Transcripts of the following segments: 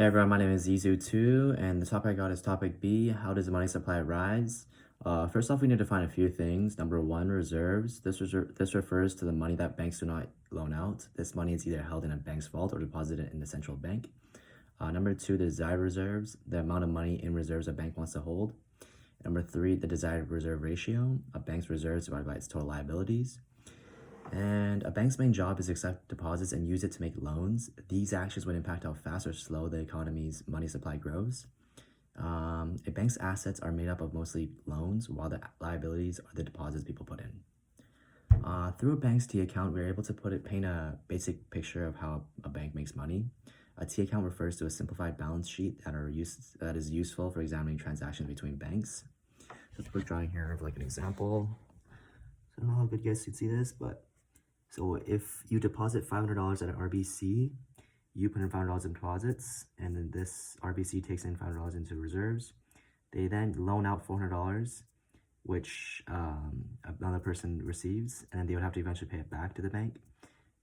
Hey everyone, my name is Zizu2, and the topic I got is topic B, how does the money supply rise? First off, we need to define a few things. Number one, reserves. This refers to the money that banks do not loan out. This money is either held in a bank's vault or deposited in the central bank. Number two, the desired reserves, the amount of money in reserves a bank wants to hold. Number three, the desired reserve ratio, a bank's reserves divided by its total liabilities. And a bank's main job is to accept deposits and use it to make loans. These actions would impact how fast or slow the economy's money supply grows. A bank's assets are made up of mostly loans, while the liabilities are the deposits people put in. Through a bank's T account, we're able to paint a basic picture of how a bank makes money. A T account refers to a simplified balance sheet that is useful for examining transactions between banks. So a quick drawing here of like an example. So I don't know how good you guys can see this, but so if you deposit $500 at an RBC, you put in $500 in deposits, and then this RBC takes in $500 into reserves. They then loan out $400, which another person receives, and they would have to eventually pay it back to the bank.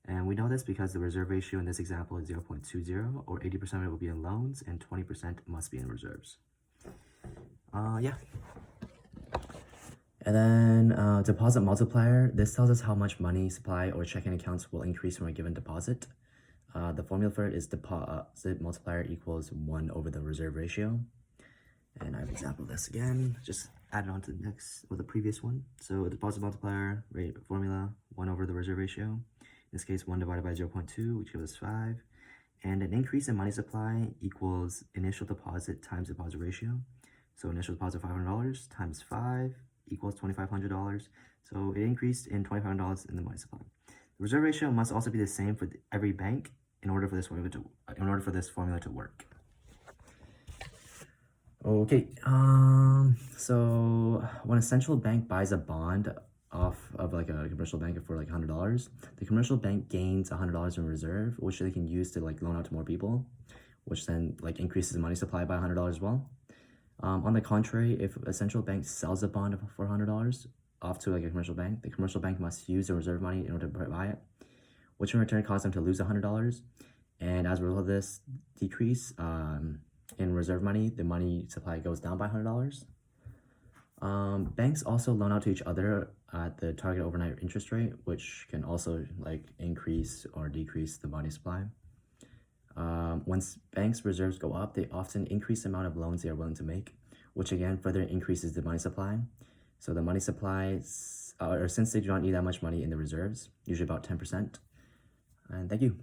And we know this because the reserve ratio in this example is 0.20, or 80% of it will be in loans, and 20% must be in reserves. Yeah. And then deposit multiplier, this tells us how much money supply or checking accounts will increase from a given deposit. The formula for it is deposit multiplier equals 1 over the reserve ratio. And I have an example of this again, just add it on to the previous one. So deposit multiplier rate formula, 1 over the reserve ratio. In this case, 1 divided by 0.2, which gives us 5. And an increase in money supply equals initial deposit times deposit ratio. So initial deposit $500 times 5 equals $2,500. So it increased in $2,500 in the money supply. The reserve ratio must also be the same for every bank in order for this formula to work. Okay, so when a central bank buys a bond off of like a commercial bank for like $100, the commercial bank gains $100 in reserve, which they can use to like loan out to more people, which then like increases the money supply by $100 as well. On the contrary, if a central bank sells a bond for $100 off to like a commercial bank, the commercial bank must use the reserve money in order to buy it, which in return causes them to lose $100. And as a result of this decrease in reserve money, the money supply goes down by $100. Banks also loan out to each other at the target overnight interest rate, which can also like increase or decrease the money supply. Once banks' reserves go up, they often increase the amount of loans they are willing to make, which again further increases the money supply. So the money supplies, or since they do not need that much money in the reserves, usually about 10%. And thank you.